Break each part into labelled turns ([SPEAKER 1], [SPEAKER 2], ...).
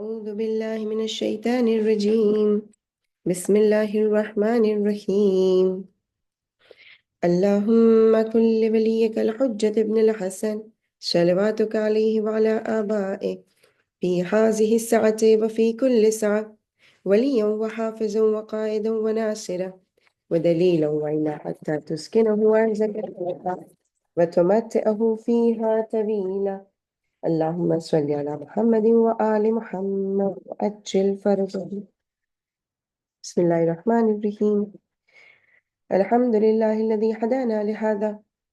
[SPEAKER 1] أعوذ بالله من الشيطان الرجيم بسم الله الرحمن الرحيم اللهم كن لوليك الحجة ابن الحسن صلواتك عليه وعلى آبائه في هذه الساعة وفي كل ساعة وليا وحافظا وقائدا وناصرا ودليلا وعينا حتى تسكنه أرزك وتمتعه فيها طويلا اللهم صل على محمد وآل محمد وأجل فرجه. بسم الله الرحمن الرحيم. الحمد لله الذي هدانا لهذا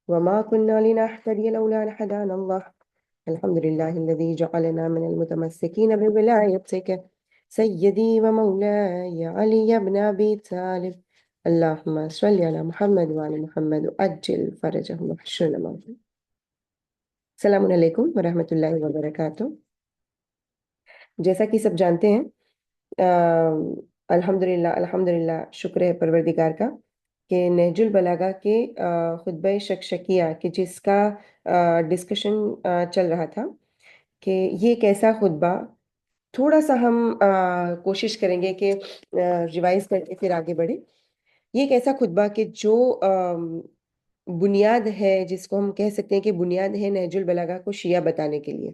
[SPEAKER 1] وما كنا لنهتدي لولا أن هدانا الله. الحمد لله الذي جعلنا من المتمسكين بولايتك سيدي ومولاي علي بن أبي طالب. اللهم صل على محمد وعلى محمد وأجل فرجهم واحشرنا معهم. السلام علیکم ورحمۃ اللہ وبرکاتہ. جیسا کہ سب جانتے ہیں الحمدللہ شکر ہے پروردگار کا کہ نہج البلاغہ کے خطبہ شکشکیہ کہ جس کا ڈسکشن چل رہا تھا کہ یہ کیسا خطبہ، تھوڑا سا ہم کوشش کریں گے کہ ریوائز کر کے پھر آگے بڑھے. یہ ایک ایسا خطبہ کہ جو بنیاد ہے، جس کو ہم کہہ سکتے ہیں کہ بنیاد ہے نہج البلاغہ کو شیعہ بتانے کے لیے.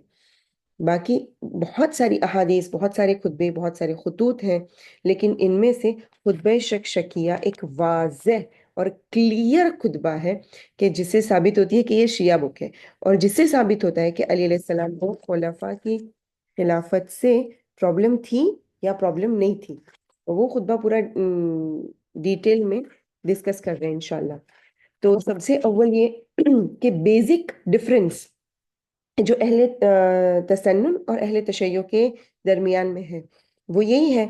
[SPEAKER 1] باقی بہت ساری احادیث، بہت سارے خطبے، بہت سارے خطوط ہیں، لیکن ان میں سے خطبہ شکشکیہ ایک واضح اور کلیئر خطبہ ہے کہ جس سے ثابت ہوتی ہے کہ یہ شیعہ بک ہے، اور جس سے ثابت ہوتا ہے کہ علی علیہ السلام کو خلفاء کی خلافت سے پرابلم تھی یا پرابلم نہیں تھی. وہ خطبہ پورا ڈیٹیل میں ڈسکس کر رہے ہیں انشاءاللہ. تو سب سے اول یہ کہ بیسک ڈفرنس جو اہل تسنن اور اہل تشیع کے درمیان میں ہے وہ یہی ہے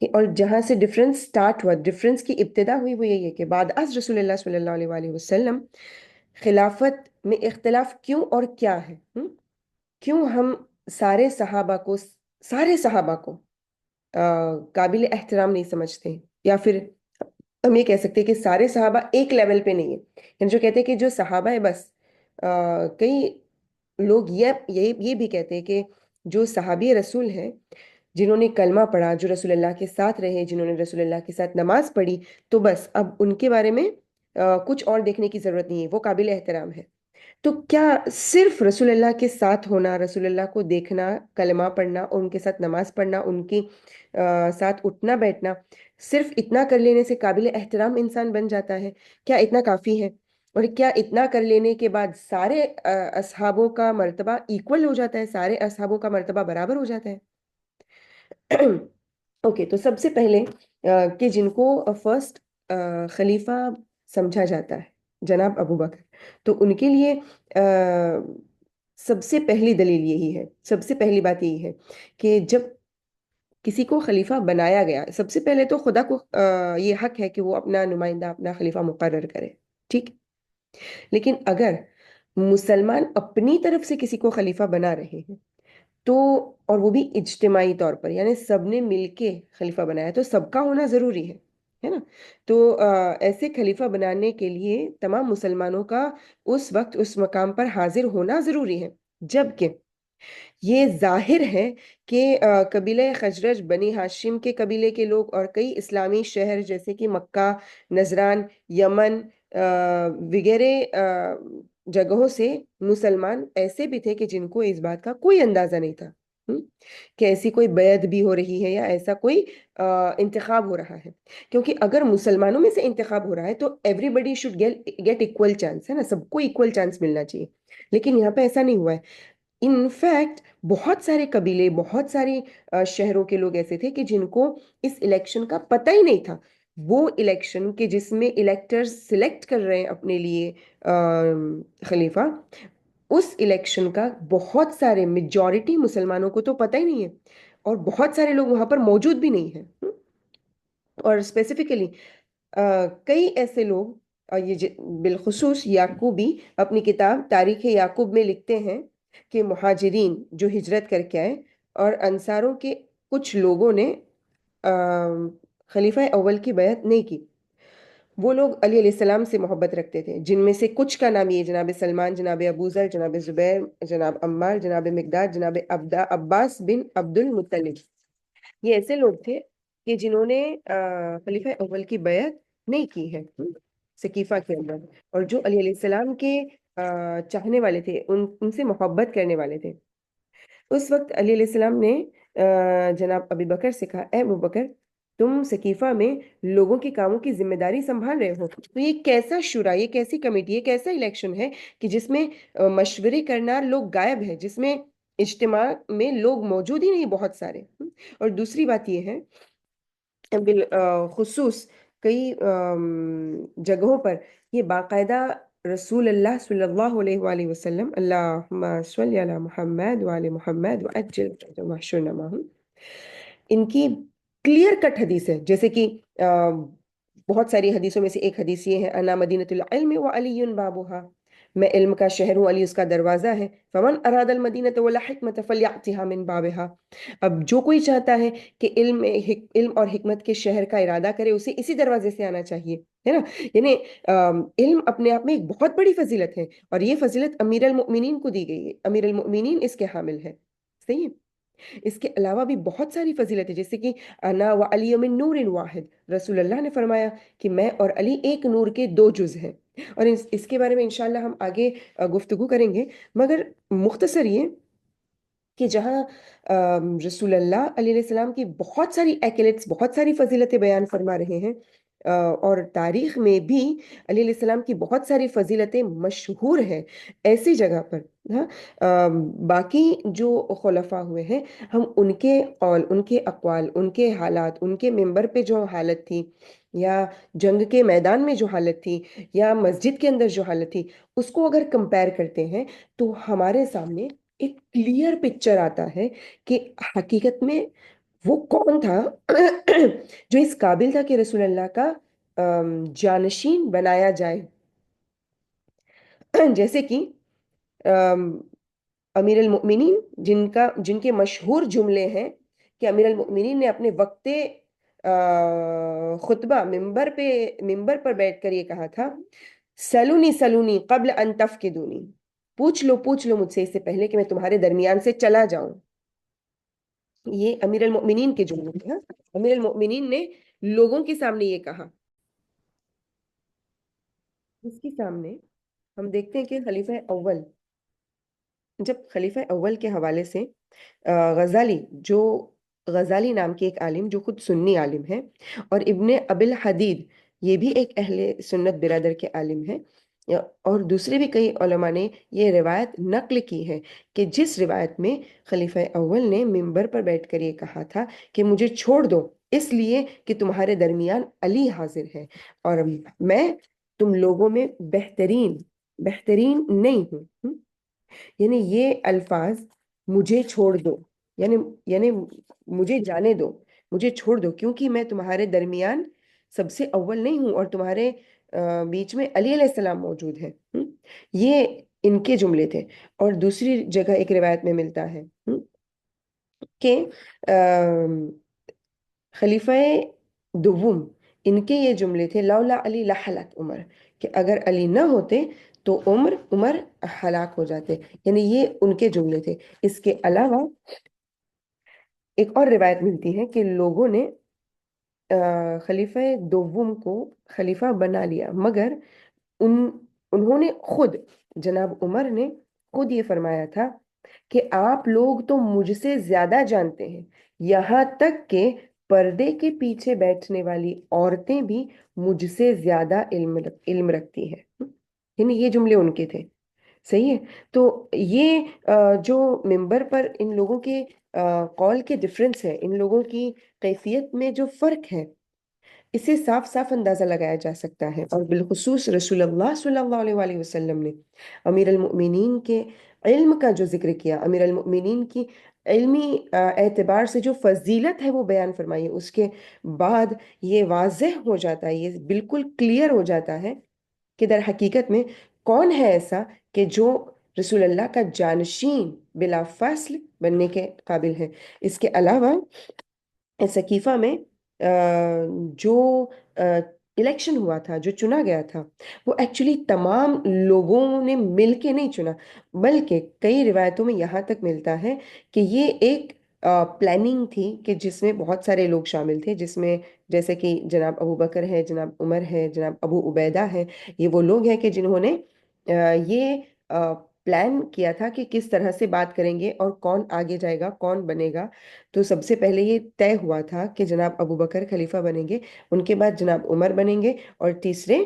[SPEAKER 1] کہ، اور جہاں سے ڈفرنس سٹارٹ ہوا، ڈفرنس کی ابتدا ہوئی، وہ یہی ہے کہ بعد از رسول اللہ صلی اللہ علیہ وآلہ وسلم خلافت میں اختلاف کیوں اور کیا ہے. کیوں ہم سارے صحابہ کو قابل احترام نہیں سمجھتے، یا پھر ہم یہ کہہ سکتے ہیں کہ سارے صحابہ ایک لیول پہ نہیں ہیں. یعنی جو کہتے ہیں کہ جو صحابہ ہے بس، کئی لوگ یہ بھی کہتے ہیں کہ جو صحابی رسول ہیں، جنہوں نے کلمہ پڑھا، جو رسول اللہ کے ساتھ رہے، جنہوں نے رسول اللہ کے ساتھ نماز پڑھی، تو بس اب ان کے بارے میں کچھ اور دیکھنے کی ضرورت نہیں ہے، وہ قابل احترام ہے. تو کیا صرف رسول اللہ کے ساتھ ہونا، رسول اللہ کو دیکھنا، کلمہ پڑھنا اور ان کے ساتھ نماز پڑھنا، ان کی ساتھ اٹھنا بیٹھنا، صرف اتنا کر لینے سے قابل احترام انسان بن جاتا ہے؟ کیا اتنا کافی ہے؟ اور کیا اتنا کر لینے کے بعد سارے اصحابوں کا مرتبہ ایکول ہو جاتا ہے، سارے اصحابوں کا مرتبہ برابر ہو جاتا ہے؟ اوکے، تو سب سے پہلے کہ جن کو فرسٹ خلیفہ سمجھا جاتا ہے جناب ابو بکر، تو ان کے لیے سب سے پہلی دلیل یہی ہے، سب سے پہلی بات یہی ہے کہ جب کسی کو خلیفہ بنایا گیا، سب سے پہلے تو خدا کو یہ حق ہے کہ وہ اپنا نمائندہ، اپنا خلیفہ مقرر کرے، ٹھیک. لیکن اگر مسلمان اپنی طرف سے کسی کو خلیفہ بنا رہے ہیں تو، اور وہ بھی اجتماعی طور پر، یعنی سب نے مل کے خلیفہ بنایا، تو سب کا ہونا ضروری ہے نا. تو ایسے خلیفہ بنانے کے لیے تمام مسلمانوں کا اس وقت اس مقام پر حاضر ہونا ضروری ہے. جبکہ یہ ظاہر ہے کہ قبیلہ خزرج، بنی ہاشم کے قبیلے کے لوگ اور کئی اسلامی شہر جیسے کہ مکہ، نجران، یمن وغیرہ جگہوں سے مسلمان ایسے بھی تھے کہ جن کو اس بات کا کوئی اندازہ نہیں تھا کہ ایسی کوئی بیعت بھی ہو رہی ہے یا ایسا کوئی انتخاب ہو رہا ہے. کیونکہ اگر مسلمانوں میں سے انتخاب ہو رہا ہے تو everybody should get equal chance, ہے نا، سب کو ایکول چانس ملنا چاہیے. لیکن یہاں پہ ایسا نہیں ہوا ہے. انفیکٹ بہت سارے قبیلے، بہت سارے شہروں کے لوگ ایسے تھے کہ جن کو اس الیکشن کا پتہ ہی نہیں تھا. وہ الیکشن کے جس میں الیکٹرز سلیکٹ کر رہے ہیں اپنے لیے خلیفہ، اس الیکشن کا بہت سارے میجورٹی مسلمانوں کو تو پتہ ہی نہیں ہے، اور بہت سارے لوگ وہاں پر موجود بھی نہیں ہیں. اور اسپیسیفکلی کئی ایسے لوگ، یہ بالخصوص یعقوبی اپنی کتاب تاریخ یعقوب میں لکھتے ہیں کہ مہاجرین جو ہجرت کر کے آئے اور انصاروں کے کچھ لوگوں نے خلیفہ اول کی بیعت نہیں کی. وہ لوگ علی علیہ السلام سے محبت رکھتے تھے، جن میں سے کچھ کا نام یہ جناب سلمان، جناب ابوذر، جناب زبیر، جناب عمار، جناب مقداد، جناب عباس بن عبد المطلب۔ یہ ایسے لوگ تھے کہ جنہوں نے خلیفہ اول کی بیعت نہیں کی ہے سقیفہ کے اندر، اور جو علی علیہ السلام کے چاہنے والے تھے، ان سے محبت کرنے والے تھے۔ اس وقت علی علیہ السلام نے جناب ابی بکر سے کہا، اے ابو بکر، تم سقیفہ میں لوگوں کے کاموں کی ذمہ داری سنبھال رہے ہو، تو یہ کیسا شورا، یہ کیسی کمیٹی، یہ کیسا الیکشن ہے کہ جس میں مشورے کرنا لوگ غائب ہے، جس میں اجتماع میں لوگ موجود ہی نہیں بہت سارے۔ اور دوسری بات یہ ہے بالخصوص کئی جگہوں پر یہ باقاعدہ رسول اللہ صلی اللہ علیہ وآلہ وسلم، اللہم صلی علی محمد وآل محمد وعجل محشرنا معہم، ان کی کلیئر کٹ حدیث ہے، جیسے کہ بہت ساری حدیثوں میں سے ایک حدیث یہ ہے، انا مدینۃ العلم وعلی بابها، میں علم کا شہر ہوں، علی اس کا دروازہ ہے، فمن اراد المدینۃ والحکمۃ فلیأتها من بابها، اب جو کوئی چاہتا ہے کہ علم اور حکمت کے شہر کا ارادہ کرے، اسے اسی دروازے سے آنا چاہیے، ہے نا؟ یعنی علم اپنے آپ میں ایک بہت بڑی فضیلت ہے، اور یہ فضیلت امیر المؤمنین کو دی گئی ہے، امیر المؤمنین اس کے حامل ہے، صحیح ہے؟ اس کے علاوہ بھی بہت ساری فضیلت ہے، جیسے کہ انا وعلی من نور واحد، رسول اللہ نے فرمایا کہ میں اور علی ایک نور کے دو جز ہیں، اور اس کے بارے میں انشاءاللہ ہم آگے گفتگو کریں گے، مگر مختصر یہ کہ جہاں رسول اللہ علیہ السلام کی بہت ساری ایکلیٹس، بہت ساری فضیلتیں بیان فرما رہے ہیں، اور تاریخ میں بھی علی علیہ السلام کی بہت ساری فضیلتیں مشہور ہیں، ایسی جگہ پر ہاں باقی جو خلفاء ہوئے ہیں، ہم ان کے قول، ان کے اقوال، ان کے حالات، ان کے ممبر پہ جو حالت تھی، یا جنگ کے میدان میں جو حالت تھی، یا مسجد کے اندر جو حالت تھی، اس کو اگر کمپیر کرتے ہیں تو ہمارے سامنے ایک کلیئر پکچر آتا ہے کہ حقیقت میں وہ کون تھا جو اس قابل تھا کہ رسول اللہ کا جانشین بنایا جائے۔ جیسے کہ امیر المؤمنین، جن کے مشہور جملے ہیں کہ امیر المؤمنین نے اپنے وقت خطبہ ممبر پر بیٹھ کر یہ کہا تھا، سلونی سلونی قبل ان تفقدونی، پوچھ لو مجھ سے اس سے پہلے کہ میں تمہارے درمیان سے چلا جاؤں۔ یہ امیر المؤمنین کے جملے تھے، امیر المؤمنین نے لوگوں کے سامنے یہ کہا۔ اس کے سامنے ہم دیکھتے ہیں کہ جب خلیفہ اول کے حوالے سے غزالی، جو غزالی نام کے ایک عالم جو خود سنی عالم ہے، اور ابن ابی الحدید، یہ بھی ایک اہل سنت برادر کے عالم ہیں، اور دوسرے بھی کئی علماء نے یہ روایت نقل کی ہے کہ جس روایت میں خلیفہ اول نے ممبر پر بیٹھ کر یہ کہا تھا کہ مجھے چھوڑ دو اس لیے کہ تمہارے درمیان علی حاضر ہے، اور میں تم لوگوں میں بہترین نہیں ہوں، یعنی یہ الفاظ، مجھے چھوڑ دو، یعنی مجھے جانے دو، مجھے چھوڑ دو، کیونکہ میں تمہارے درمیان سب سے اول نہیں ہوں، اور تمہارے بیچ میں علی علیہ السلام موجود ہے۔ یہ ان کے جملے تھے۔ اور دوسری جگہ ایک روایت میں ملتا ہے کہ خلیفہ دوم، ان کے یہ جملے تھے، لولا علی لحلت عمر، کہ اگر علی نہ ہوتے تو عمر ہلاک ہو جاتے، یعنی یہ ان کے جملے تھے۔ اس کے علاوہ ایک اور روایت ملتی ہے کہ لوگوں نے خلیفہ دوم کو خلیفہ بنا لیا، مگر انہوں نے خود، جناب عمر نے خود یہ فرمایا تھا کہ آپ لوگ تو مجھ سے زیادہ جانتے ہیں، یہاں تک کہ پردے کے پیچھے بیٹھنے والی عورتیں بھی مجھ سے زیادہ علم رکھتی ہیں، یعنی یہ جملے ان کے تھے، صحیح ہے؟ تو یہ جو ممبر پر ان لوگوں کے قول کے ڈفرنس ہے، ان لوگوں کی کیفیت میں جو فرق ہے، اسے صاف صاف اندازہ لگایا جا سکتا ہے، اور بالخصوص رسول اللہ صلی اللہ علیہ وآلہ وسلم نے امیر المؤمنین کے علم کا جو ذکر کیا، امیر المؤمنین کی علمی اعتبار سے جو فضیلت ہے وہ بیان فرمائی، اس کے بعد یہ واضح ہو جاتا ہے، یہ بالکل کلیئر ہو جاتا ہے کہ در حقیقت میں کون ہے ایسا کہ جو رسول اللہ کا جانشین بلا فاصل بننے کے قابل ہے۔ اس کے علاوہ سقیفہ میں جو الیکشن ہوا تھا، جو چنا گیا تھا، وہ ایکچولی تمام لوگوں نے مل کے نہیں چنا، بلکہ کئی روایتوں میں یہاں تک ملتا ہے کہ یہ ایک پلاننگ تھی کہ جس میں بہت سارے لوگ شامل تھے، جس میں جیسے کہ جناب ابو بکر ہے، جناب عمر ہے، جناب ابو عبیدہ ہے۔ یہ وہ لوگ ہیں کہ جنہوں نے یہ پلان کیا تھا کہ کس طرح سے بات کریں گے اور کون آگے جائے گا، کون بنے گا۔ تو سب سے پہلے یہ طے ہوا تھا کہ جناب ابو بکر خلیفہ بنیں گے، ان کے بعد جناب عمر بنیں گے، اور تیسرے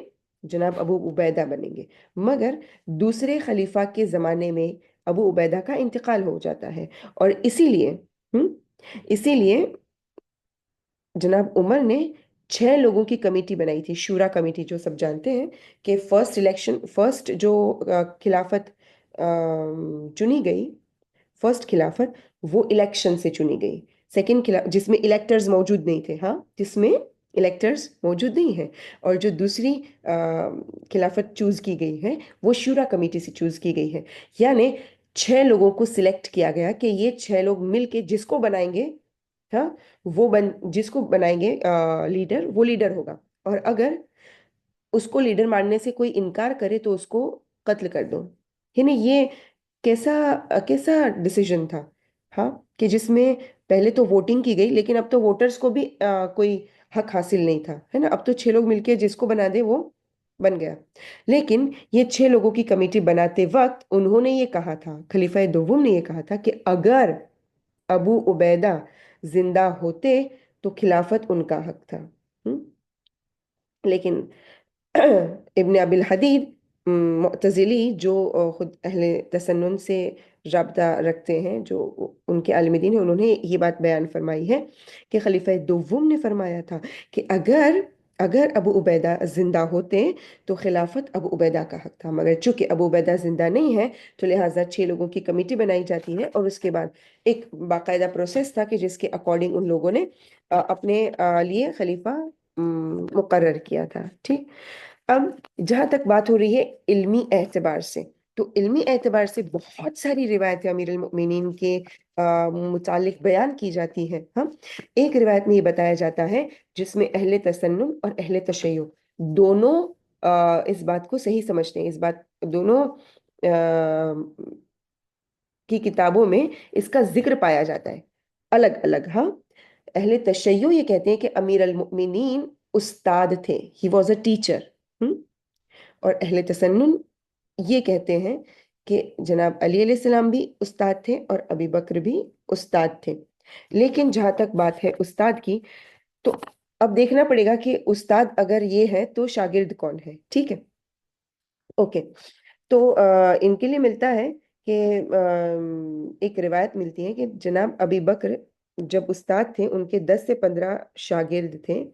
[SPEAKER 1] جناب ابو عبیدہ بنیں گے۔ مگر دوسرے خلیفہ کے زمانے میں ابو عبیدہ کا انتقال ہو جاتا ہے، اور اسی لیے جناب عمر نے 6 لوگوں کی کمیٹی بنائی تھی، شورا کمیٹی، جو سب جانتے ہیں کہ فرسٹ جو خلافت چنی گئی، فرسٹ خلافت وہ الیکشن سے چنی گئی۔ سیکنڈ جس میں الیکٹرز موجود نہیں تھے، ہاں، جس میں الیکٹرز موجود نہیں ہیں، اور جو دوسری خلافت چوز کی گئی ہے وہ شورا کمیٹی سے چوز کی گئی ہے، یعنی 6 لوگوں کو سلیکٹ کیا گیا کہ یہ 6 لوگ مل کے جس کو بنائیں گے، ہاں، جس کو بنائیں گے لیڈر، وہ لیڈر ہوگا، اور اگر اس کو لیڈر ماننے سے کوئی انکار کرے تو اس کو قتل کر دو۔ یعنی یہ کیسا کیسا ڈیسیجن تھا، ہاں، کہ جس میں پہلے تو ووٹنگ کی گئی، لیکن اب تو ووٹرز کو بھی کوئی حق حاصل نہیں تھا، ہے نا، اب تو 6 لوگ مل کے جس کو بنا دے وہ بن گیا۔ لیکن یہ 6 لوگوں کی کمیٹی بناتے وقت انہوں نے یہ کہا تھا، خلیفہ دوم نے یہ کہا تھا کہ اگر ابو عبیدہ زندہ ہوتے تو خلافت ان کا حق تھا۔ لیکن ابن ابی الحدید معتزلی، جو خود اہل تسنن سے رابطہ رکھتے ہیں، جو ان کے عالم دین ہیں، انہوں نے یہ بات بیان فرمائی ہے کہ خلیفہ دوم نے فرمایا تھا کہ اگر ابو عبیدہ زندہ ہوتے تو خلافت ابو عبیدہ کا حق تھا، مگر چونکہ ابو عبیدہ زندہ نہیں ہے تو لہٰذا 6 لوگوں کی کمیٹی بنائی جاتی ہے، اور اس کے بعد ایک باقاعدہ پروسیس تھا کہ جس کے اکارڈنگ ان لوگوں نے اپنے لیے خلیفہ مقرر کیا تھا۔ ٹھیک، اب جہاں تک بات ہو رہی ہے علمی اعتبار سے، تو علمی اعتبار سے بہت ساری روایتیں امیر المؤمنین کے متعلق بیان کی جاتی ہیں، ہاں۔ ایک روایت میں یہ بتایا جاتا ہے، جس میں اہل تسنن اور اہل تشیع دونوں اس بات کو صحیح سمجھتے ہیں، اس بات دونوں کی کتابوں میں اس کا ذکر پایا جاتا ہے الگ الگ، ہاں۔ اہل تشیع یہ کہتے ہیں کہ امیر المؤمنین استاد تھے، ہی واز اے ٹیچر، اور اہل تسنن یہ کہتے ہیں کہ جناب علی علیہ السلام بھی استاد تھے اور ابی بکر بھی استاد تھے۔ لیکن جہاں تک بات ہے استاد کی، تو اب دیکھنا پڑے گا کہ استاد اگر یہ ہے تو شاگرد کون ہے، ٹھیک ہے، اوکے۔ تو ان کے لیے ملتا ہے کہ ایک روایت ملتی ہے کہ جناب ابی بکر جب استاد تھے، ان کے 10 سے 15 شاگرد تھے،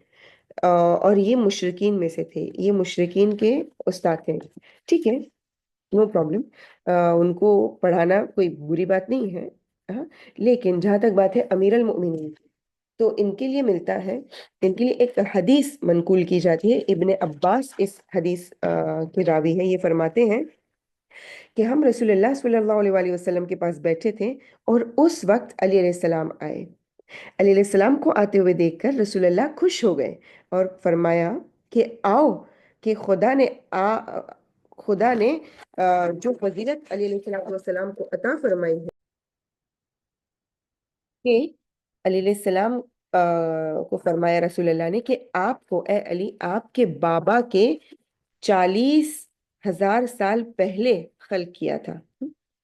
[SPEAKER 1] اور یہ مشرکین میں سے تھے، یہ مشرکین کے استاد تھے، ٹھیک ہے، نو پرابلم، ان کو پڑھانا کوئی بری بات نہیں ہے، ہاں۔ لیکن جہاں تک بات ہے امیر المؤمنین، تو ان کے لیے ملتا ہے، ان کے لیے ایک حدیث منقول کی جاتی ہے، ابن عباس اس حدیث کے راوی ہیں، یہ فرماتے ہیں کہ ہم رسول اللہ صلی اللہ علیہ وآلہ وسلم کے پاس بیٹھے تھے، اور اس وقت علی علیہ السلام آئے۔ علی علیہ السلام کو آتے ہوئے دیکھ کر رسول اللہ خوش ہو گئے اور فرمایا کہ آؤ، کہ خدا نے جو فضیلت علی علیہ السلام کو عطا فرمائی ہے، کہ علی علیہ السلام کو فرمایا رسول اللہ نے کہ آپ کو، اے علی، آپ کے بابا کے 40,000 سال پہلے خلق کیا تھا۔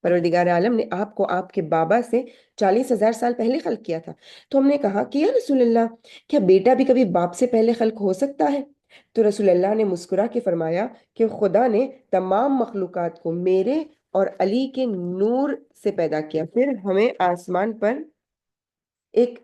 [SPEAKER 1] پروردگار عالم نے آپ کو آپ کے بابا سے 40,000 سال پہلے خلق کیا تھا۔ تو ہم نے کہا کہ یا رسول اللہ، کیا بیٹا بھی کبھی باپ سے پہلے خلق ہو سکتا ہے؟ تو رسول اللہ نے مسکرا کے فرمایا کہ خدا نے تمام مخلوقات کو میرے اور علی کے نور سے پیدا کیا، پھر ہمیں آسمان پر ایک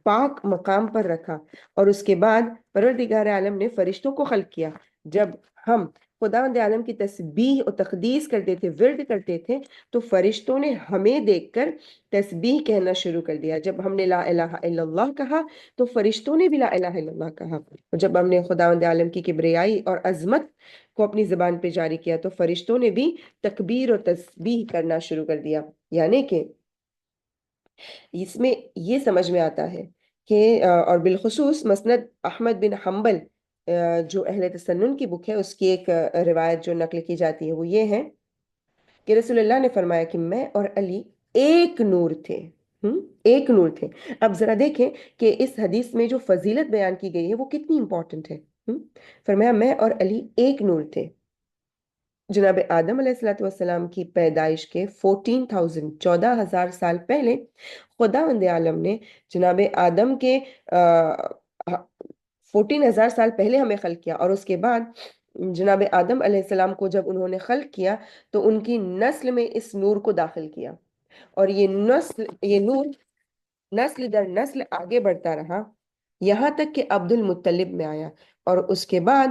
[SPEAKER 1] پاک مقام پر رکھا، اور اس کے بعد پروردگار عالم نے فرشتوں کو خلق کیا۔ جب ہم خداوند عالم کی تسبیح و تقدیس کرتے تھے، ورد کرتے تھے، تو فرشتوں نے ہمیں دیکھ کر تسبیح کہنا شروع کر دیا۔ جب ہم نے لا الہ الا اللہ کہا تو فرشتوں نے بھی لا الہ الا اللہ کہا، اور جب ہم نے خداوند عالم کی کبریائی اور عظمت کو اپنی زبان پہ جاری کیا تو فرشتوں نے بھی تکبیر اور تسبیح کرنا شروع کر دیا۔ یعنی کہ اس میں یہ سمجھ میں آتا ہے کہ اور بالخصوص مسند احمد بن حنبل جو اہل تسنن کی بک ہے اس کی ایک روایت جو نقل کی جاتی ہے وہ یہ ہے کہ رسول اللہ نے فرمایا کہ میں اور علی ایک نور تھے، ایک نور تھے۔ اب ذرا دیکھیں کہ اس حدیث میں جو فضیلت بیان کی گئی ہے وہ کتنی امپورٹنٹ ہے۔ فرمایا میں اور علی ایک نور تھے۔ جناب آدم علیہ السلام کی پیدائش کے 14,000 سال پہلے خداوند عالم نے جناب آدم کے 14,000 سال پہلے ہمیں خلق کیا، اور اس کے بعد جناب آدم علیہ السلام کو جب انہوں نے خلق کیا تو ان کی نسل میں اس نور کو داخل کیا، اور یہ نور نسل در نسل آگے بڑھتا رہا یہاں تک کہ عبد المطلب میں آیا، اور اس کے بعد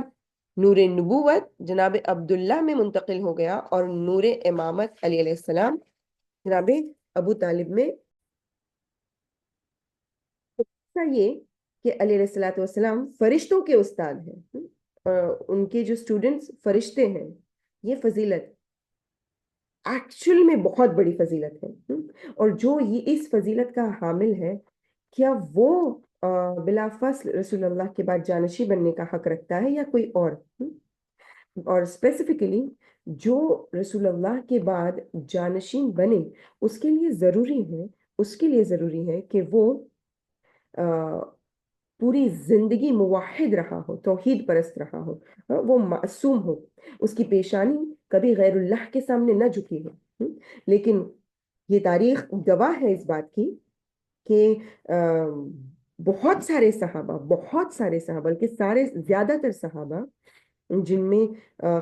[SPEAKER 1] نور نبوت جناب عبداللہ میں منتقل ہو گیا، اور نور امامت علی علیہ السلام جناب ابو طالب میں۔ یہ کہ علی علیہ السلام فرشتوں کے استاد ہیں، ان کے جو اسٹوڈنٹس فرشتے ہیں، یہ فضیلت ایکچول میں بہت بڑی فضیلت ہے، اور جو یہ اس فضیلت کا حامل ہے کیا وہ بلا فصل رسول اللہ کے بعد جانشی بننے کا حق رکھتا ہے یا کوئی اور اسپیسیفکلی جو رسول اللہ کے بعد جانشین بنے اس کے لیے ضروری ہے کہ وہ پوری زندگی موحد رہا ہو، توحید پرست رہا ہو، وہ معصوم ہو، اس کی پیشانی کبھی غیر اللہ کے سامنے نہ جھکی ہو۔ لیکن یہ تاریخ گواہ ہے اس بات کی کہ بہت سارے صحابہ بلکہ زیادہ تر صحابہ جن میں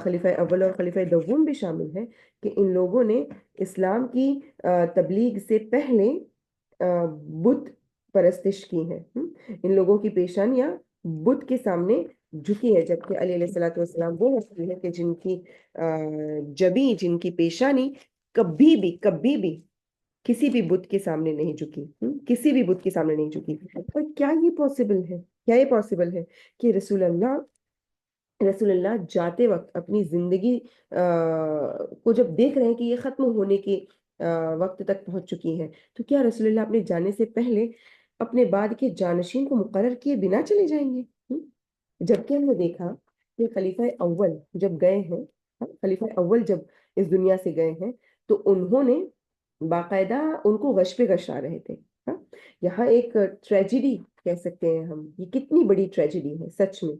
[SPEAKER 1] خلیفہ اول اور خلیفہ دوم بھی شامل ہیں کہ ان لوگوں نے اسلام کی تبلیغ سے پہلے بت پرستش کی ہے، ان لوگوں کی پیشانیاں بت کے سامنے جھکی ہے، جبکہ علی علیہ السلام وہ رسول ہے کہ جن کی جبیں، جن کی پیشانی کبھی بھی کسی بھی بت کے سامنے نہیں جھکی، کسی بھی بت کے سامنے نہیں جھکی۔ اور کیا یہ پاسبل ہے کہ رسول اللہ جاتے وقت اپنی زندگی کو جب دیکھ رہے ہیں کہ یہ ختم ہونے کے وقت تک پہنچ چکی ہے، تو کیا رسول اللہ اپنے جانے سے پہلے اپنے بعد کے جانشین کو مقرر کیے بنا چلے جائیں گے؟ جبکہ ہم نے دیکھا کہ خلیفہ اول جب گئے ہیں، خلیفہ اول جب اس دنیا سے گئے ہیں تو انہوں نے باقاعدہ ان کو غش پہ غش آ رہے تھے۔ یہاں ایک ٹریجڈی کہہ سکتے ہیں ہم، یہ کتنی بڑی ٹریجڈی ہے سچ میں،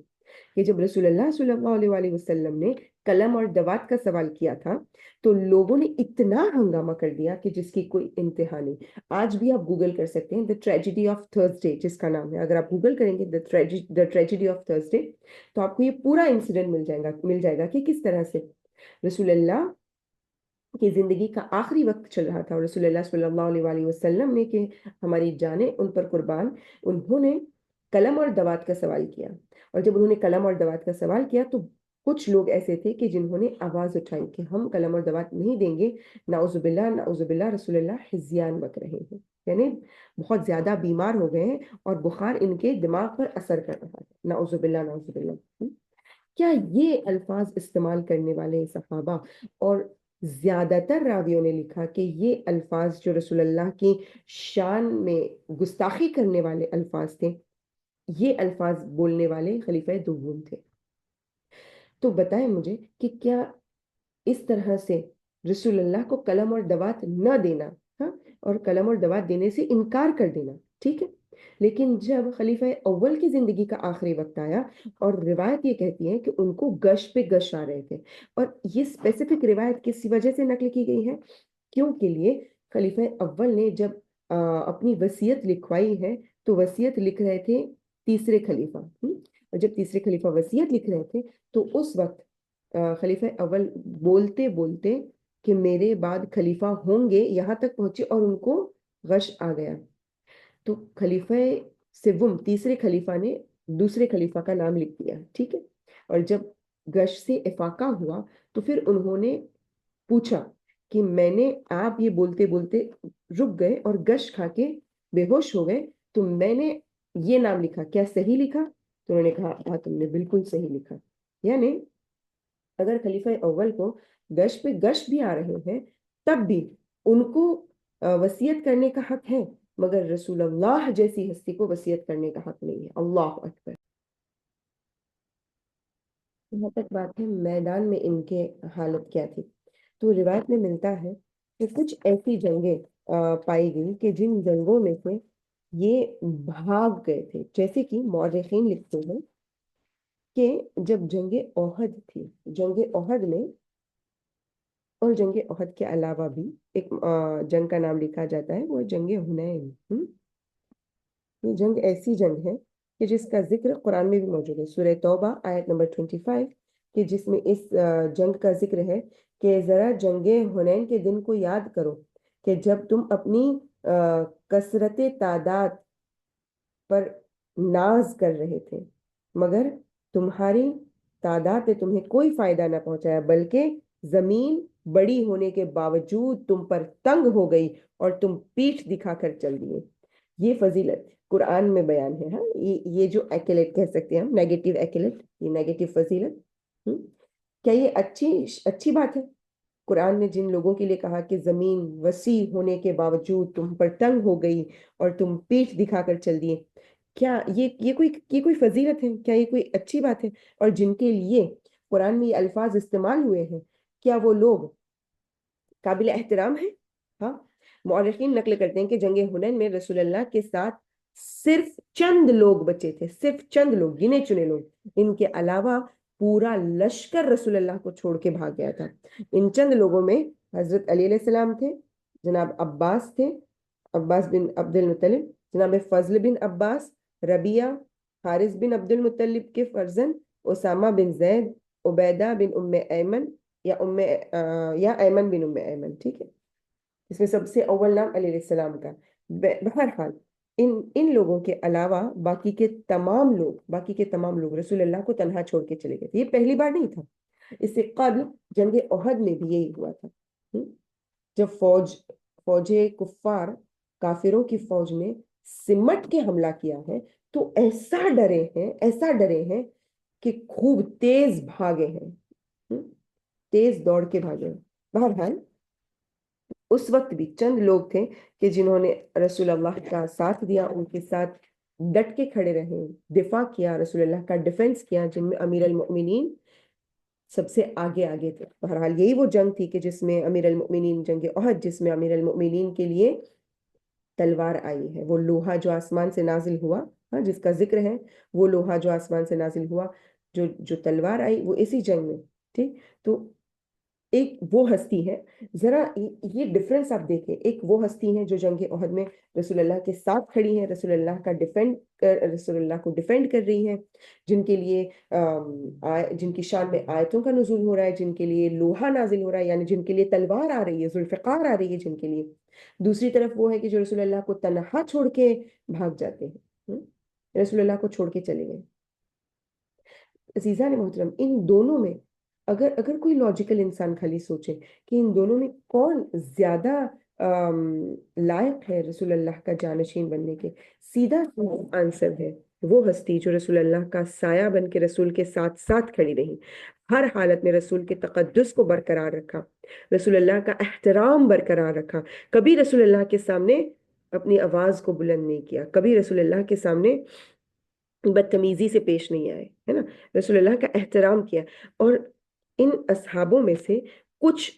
[SPEAKER 1] کہ جب رسول اللہ صلی اللہ علیہ وسلم نے قلم اور دوات کا سوال کیا تھا تو لوگوں نے اتنا ہنگامہ کر دیا کہ جس کی کوئی انتہا نہیں۔ آج بھی آپ گوگل کر سکتے ہیں The Tragedy of Thursday جس کا نام ہے، اگر آپ گوگل کریں گے The Tragedy of Thursday تو آپ کو یہ پورا انسیڈنٹ مل جائے گا کہ کس طرح سے رسول اللہ کی زندگی کا آخری وقت چل رہا تھا، اور رسول اللہ صلی اللہ علیہ وسلم نے کہ ہماری جانیں ان پر قربان، انہوں نے قلم اور دوات کا سوال کیا، اور جب انہوں نے قلم اور دوات کا سوال کیا تو کچھ لوگ ایسے تھے کہ جنہوں نے آواز اٹھائی کہ ہم قلم اور دوات نہیں دیں گے، نعوذ باللہ رسول اللہ ہذیان بک رہے ہیں، یعنی بہت زیادہ بیمار ہو گئے ہیں اور بخار ان کے دماغ پر اثر کر رہا ہے، نعوذ باللہ۔ کیا یہ الفاظ استعمال کرنے والے صحابہ، اور زیادہ تر راویوں نے لکھا کہ یہ الفاظ جو رسول اللہ کی شان میں گستاخی کرنے والے الفاظ تھے، یہ الفاظ بولنے والے خلیفہ دوم تھے۔ تو بتائیں مجھے کہ کیا اس طرح سے رسول اللہ کو قلم اور دوات نہ دینا، اور قلم اور دوات دینے سے انکار کر دینا ٹھیک ہے، لیکن جب خلیفہ اول کی زندگی کا آخری وقت آیا اور روایت یہ کہتی ہے کہ ان کو گش پہ گش آ رہے تھے، اور یہ اسپیسیفک روایت کس وجہ سے نقل کی گئی ہے؟ کیوں کے لیے خلیفہ اول نے جب اپنی وصیت لکھوائی ہے تو وصیت لکھ رہے تھے تیسرے خلیفہ، اور جب تیسرے خلیفہ وصیت لکھ رہے تھے تو اس وقت خلیفہ اول بولتے بولتے کہ میرے بعد خلیفہ ہوں گے یہاں تک پہنچے اور ان کو غش آ گیا، تو خلیفہ سوم تیسرے خلیفہ نے دوسرے خلیفہ کا نام لکھ دیا ٹھیک ہے، اور جب غش سے افاقہ ہوا تو پھر انہوں نے پوچھا کہ میں نے، آپ یہ بولتے بولتے رک گئے اور غش کھا کے بے ہوش ہو گئے تو میں نے یہ نام لکھا، کیا صحیح لکھا؟ تو انہوں نے کہا ہاں تم نے بالکل صحیح لکھا۔ یعنی اگر خلیفہ اول کو گش پہ گش بھی آ رہے ہیں تب بھی ان کو وصیت کرنے کا حق ہے، مگر رسول اللہ جیسی ہستی کو وصیت کرنے کا حق نہیں ہے۔ اللہ اکبر۔ جہاں تک بات ہے میدان میں ان کے حالت کیا تھی، تو روایت میں ملتا ہے کہ کچھ ایسی جنگیں پائی گئی کہ جن جنگوں میں سے یہ بھاگ گئے تھے، جیسے کہ مورخین لکھتے ہیں کہ جب جنگ احد تھی، جنگ احد میں اور جنگ احد کے علاوہ بھی ایک جنگ کا نام لکھا جاتا ہے، وہ جنگ حنین۔ یہ جنگ ایسی جنگ ہے کہ جس کا ذکر قرآن میں بھی موجود ہے، سورہ توبہ آیت نمبر 25، کہ جس میں اس جنگ کا ذکر ہے کہ ذرا جنگ حنین کے دن کو یاد کرو کہ جب تم اپنی کثرت تعداد پر ناز کر رہے تھے، مگر تمہاری تعداد نے تمہیں کوئی فائدہ نہ پہنچایا، بلکہ زمین بڑی ہونے کے باوجود تم پر تنگ ہو گئی اور تم پیٹھ دکھا کر چل دیے۔ یہ فضیلت قرآن میں بیان ہے، ہاں، یہ جو ایکلیٹ کہہ سکتے ہیں ہم، نیگیٹو ایکلیٹ، یہ نیگیٹو فضیلت۔ کیا یہ اچھی بات ہے؟ قرآن نے جن لوگوں کے لیے کہا کہ زمین وسیع ہونے کے باوجود تم پر تنگ ہو گئی اور تم پیٹھ دکھا کر چل دیے، کیا یہ کوئی فضیلت ہے؟ کیا یہ کوئی اچھی بات ہے؟ اور جن کے لیے قرآن میں یہ الفاظ استعمال ہوئے ہیں، کیا وہ لوگ قابل احترام ہیں؟ ہاں، مورخین نقل کرتے ہیں کہ جنگ حنین میں رسول اللہ کے ساتھ صرف چند لوگ بچے تھے، صرف چند لوگ، گنے چنے لوگ، ان کے علاوہ پورا لشکر رسول اللہ کو چھوڑ کے بھاگ گیا تھا۔ ان چند لوگوں میں حضرت علی علیہ السلام تھے، جناب عباس تھے، عباس بن عبد المطلب، جناب فضل بن عباس، ربیہ، حارث بن عبد المطلب کے فرزند، اسامہ بن زید، عبیدہ بن ام ایمن یا ایمن بن ام ایمن، ٹھیک ہے، اس میں سب سے اول نام علیہ السلام کا۔ بہرحال ان لوگوں کے علاوہ باقی کے تمام لوگ رسول اللہ کو تنہا چھوڑ کے چلے گئے تھے۔ یہ پہلی بار نہیں تھا، اس سے قبل جنگ احد میں بھی یہی ہوا تھا۔ جب فوج کفار، کافروں کی فوج نے سمٹ کے حملہ کیا ہے تو ایسا ڈرے ہیں کہ خوب تیز بھاگے ہیں، تیز دوڑ کے بھاگے ہیں۔ بہرحال اس وقت بھی چند لوگ تھے کہ جنہوں نے رسول اللہ کا ساتھ دیا، ان کے ساتھ ڈٹ کے کھڑے رہے، دفاع کیا، رسول اللہ کا ڈیفنس کیا، جن میں امیر المؤمنین سب سے آگے تھے۔ بہرحال یہی وہ جنگ تھی کہ جس میں امیر المؤمنین، جنگ احد، جس میں امیر المؤمنین کے لیے تلوار آئی ہے، وہ لوہا جو آسمان سے نازل ہوا، ہاں، جس کا ذکر ہے، وہ لوہا جو آسمان سے نازل ہوا، جو تلوار آئی، وہ اسی جنگ میں، ٹھیک۔ تو ایک وہ ہستی ہے، ذرا یہ ڈفرنس آپ دیکھیں، ایک وہ ہستی ہے جو جنگ احد میں رسول اللہ کے ساتھ کھڑی ہے، رسول اللہ کو ڈیفینڈ کر رہی ہے، جن کے لیے جن کی شان میں آیتوں کا نزول ہو رہا ہے، جن کے لیے لوہا نازل ہو رہا ہے، یعنی جن کے لیے تلوار آ رہی ہے، ذوالفقار آ رہی ہے جن کے لیے۔ دوسری طرف وہ ہے کہ جو رسول اللہ کو تنہا چھوڑ کے بھاگ جاتے ہیں، رسول اللہ کو چھوڑ کے چلے گئے۔ عزیزان محترم، ان دونوں میں اگر کوئی لاجیکل انسان خالی سوچے کہ ان دونوں میں کون زیادہ لائق ہے رسول اللہ کا جانشین بننے کے، سیدھا آنسر ہے وہ ہستی جو رسول اللہ کا سایہ بن کے رسول کے ساتھ ساتھ کھڑی رہی، ہر حالت میں رسول کے تقدس کو برقرار رکھا، رسول اللہ کا احترام برقرار رکھا، کبھی رسول اللہ کے سامنے اپنی آواز کو بلند نہیں کیا، کبھی رسول اللہ کے سامنے بدتمیزی سے پیش نہیں آئے، ہے نا، رسول اللہ کا احترام کیا۔ اور ان اصحابوں میں سے کچھ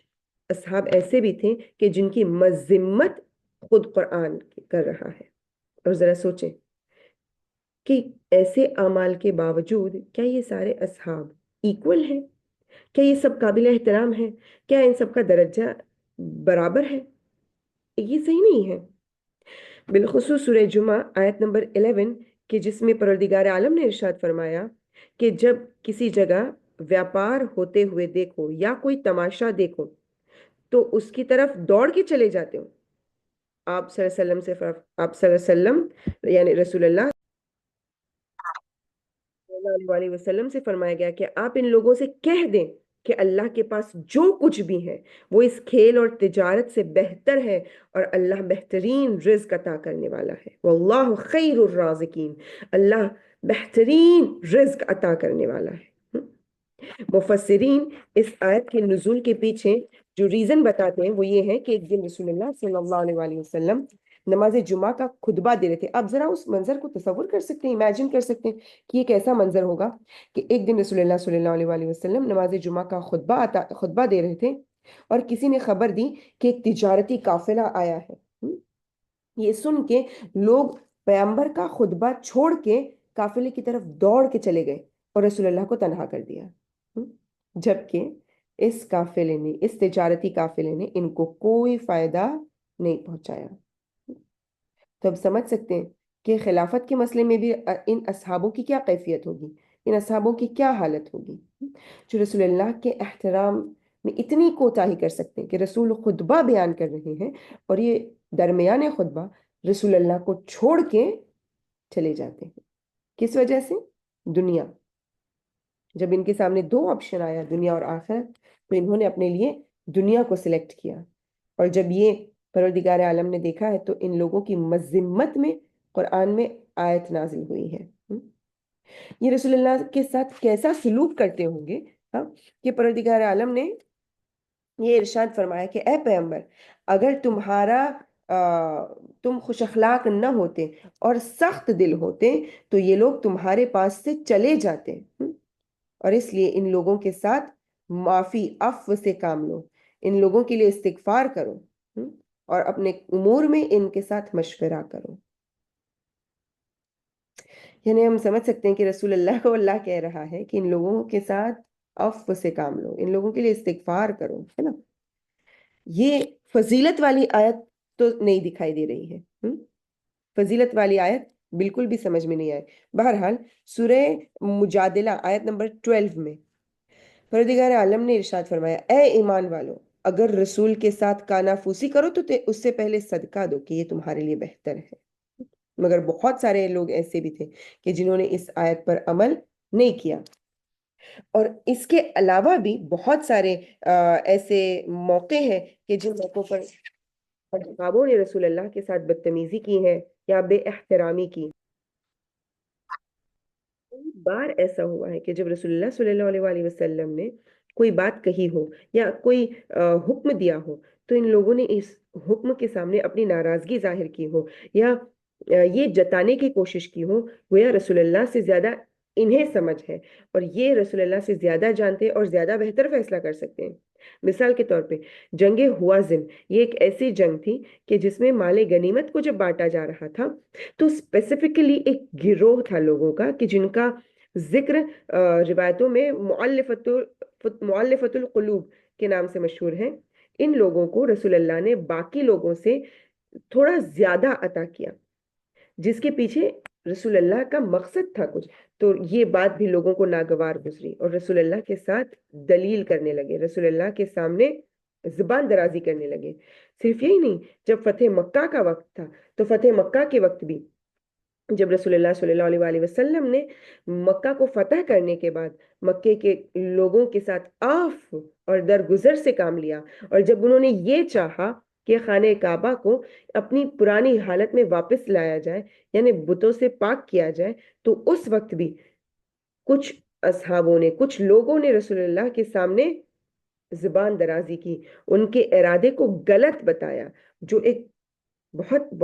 [SPEAKER 1] اصحاب ایسے بھی تھے کہ جن کی مذمت خود قرآن کر رہا ہے۔ اور ذرا سوچیں کہ ایسے اعمال کے باوجود کیا یہ سارے اصحاب ایکول ہیں؟ کیا یہ سب قابل احترام ہیں؟ کیا ان سب کا درجہ برابر ہے؟ یہ صحیح نہیں ہے۔ بالخصوص سورہ جمعہ آیت نمبر 11 کہ جس میں پروردگار عالم نے ارشاد فرمایا کہ جب کسی جگہ ویاپار ہوتے ہوئے دیکھو یا کوئی تماشا دیکھو تو اس کی طرف دوڑ کے چلے جاتے ہو۔ آپ صلی اللہ علیہ وسلم یعنی رسول اللہ صلی اللہ علیہ وسلم سے فرمایا گیا کہ آپ ان لوگوں سے کہہ دیں کہ اللہ کے پاس جو کچھ بھی ہے وہ اس کھیل اور تجارت سے بہتر ہے، اور اللہ بہترین رزق عطا کرنے والا ہے، واللہ خیر الرازقین، اللہ بہترین رزق عطا کرنے والا ہے۔ مفسرین اس آیت کے نزول کے پیچھے جو ریزن بتاتے ہیں وہ یہ ہے کہ ایک دن رسول اللہ صلی اللہ علیہ وسلم نماز جمعہ کا خطبہ دے رہے تھے. آپ ذرا اس منظر کو تصور کر سکتے ہیں, امیجن کر سکتے ہیں کہ یہ کیسا منظر ہوگا کہ ایک دن رسول اللہ صلی اللہ علیہ وآلہ وسلم نماز جمعہ کا خطبہ دے رہے تھے اور کسی نے خبر دی کہ ایک تجارتی قافلہ آیا ہے. یہ سن کے لوگ پیغمبر کا خطبہ چھوڑ کے قافلے کی طرف دوڑ کے چلے گئے اور رسول اللہ کو تنہا کر دیا, جبکہ اس قافلے نے, اس تجارتی قافلے نے ان کو کوئی فائدہ نہیں پہنچایا. تو اب سمجھ سکتے ہیں کہ خلافت کے مسئلے میں بھی ان اصحابوں کی کیا کیفیت ہوگی, ان اصحابوں کی کیا حالت ہوگی, جو رسول اللہ کے احترام میں اتنی کوتاہی کر سکتے ہیں کہ رسول خطبہ بیان کر رہے ہیں اور یہ درمیان خطبہ رسول اللہ کو چھوڑ کے چلے جاتے ہیں. کس وجہ سے؟ دنیا. جب ان کے سامنے دو آپشن آیا, دنیا اور آخرت, تو انہوں نے اپنے لیے دنیا کو سلیکٹ کیا. اور جب یہ پروردگار عالم نے دیکھا ہے تو ان لوگوں کی مذمت میں قرآن میں آیت نازل ہوئی ہے. یہ رسول اللہ کے ساتھ کیسا سلوک کرتے ہوں گے کہ پروردگار عالم نے یہ ارشاد فرمایا کہ اے پیغمبر, اگر تم خوش اخلاق نہ ہوتے اور سخت دل ہوتے تو یہ لوگ تمہارے پاس سے چلے جاتے, اور اس لیے ان لوگوں کے ساتھ معافی عفو سے کام لو, ان لوگوں کے لیے استغفار کرو اور اپنے امور میں ان کے ساتھ مشورہ کرو. یعنی ہم سمجھ سکتے ہیں کہ رسول اللہ کو اللہ کہہ رہا ہے کہ ان لوگوں کے ساتھ عفو سے کام لو, ان لوگوں کے لیے استغفار کرو, ہے نا. یہ فضیلت والی آیت تو نہیں دکھائی دے رہی ہے, فضیلت والی آیت بالکل بھی سمجھ میں نہیں آئے. بہرحال سورہ مجادلہ آیت نمبر 12 میں پروردگار عالم نے ارشاد فرمایا, اے ایمان والو, اگر رسول کے ساتھ کانافوسی کرو تو اس سے پہلے صدقہ دو کہ یہ تمہارے لیے بہتر ہے. مگر بہت سارے لوگ ایسے بھی تھے کہ جنہوں نے اس آیت پر عمل نہیں کیا. اور اس کے علاوہ بھی بہت سارے ایسے موقع ہیں کہ جن موقعوں پر صحابوں نے رسول اللہ کے ساتھ بدتمیزی کی ہے یا بے احترامی کی. بار ایسا ہوا ہے کہ جب رسول اللہ صلی اللہ علیہ وآلہ وسلم نے کوئی بات کہی ہو یا کوئی حکم دیا ہو تو ان لوگوں نے اس حکم کے سامنے اپنی ناراضگی ظاہر کی ہو یا یہ جتانے کی کوشش کی ہو گویا رسول اللہ سے زیادہ انہیں سمجھ ہے اور یہ رسول اللہ سے زیادہ جانتے اور زیادہ بہتر فیصلہ کر سکتے ہیں. مثال کے طور پہ جنگ ہوازن, یہ ایک ایسی جنگ تھی کہ جس میں مال غنیمت کو جب بانٹا جا رہا تھا تو اسپیسیفکلی ایک گروہ تھا لوگوں کا کہ جن کا ذکر روایتوں میں مؤلفۃ القلوب کے نام سے مشہور ہے. ان لوگوں کو رسول اللہ نے باقی لوگوں سے تھوڑا زیادہ عطا کیا, جس کے پیچھے رسول اللہ کا مقصد تھا کچھ. تو یہ بات بھی لوگوں کو ناگوار گزری اور رسول اللہ کے ساتھ دلیل کرنے لگے, رسول اللہ کے سامنے زبان درازی کرنے لگے. صرف یہی نہیں, جب فتح مکہ کا وقت تھا تو فتح مکہ کے وقت بھی جب رسول اللہ صلی اللہ علیہ وآلہ وسلم نے مکہ کو فتح کرنے کے بعد مکے کے لوگوں کے ساتھ عفو اور درگزر سے کام لیا, اور جب انہوں نے یہ چاہا کہ خانہ کعبہ کو اپنی پرانی حالت میں واپس لایا جائے یعنی بتوں سے پاک کیا جائے, تو اس وقت بھی کچھ اصحابوں نے, کچھ لوگوں نے رسول اللہ کے سامنے زبان درازی کی, ان کے ارادے کو غلط بتایا, جو ایک بہت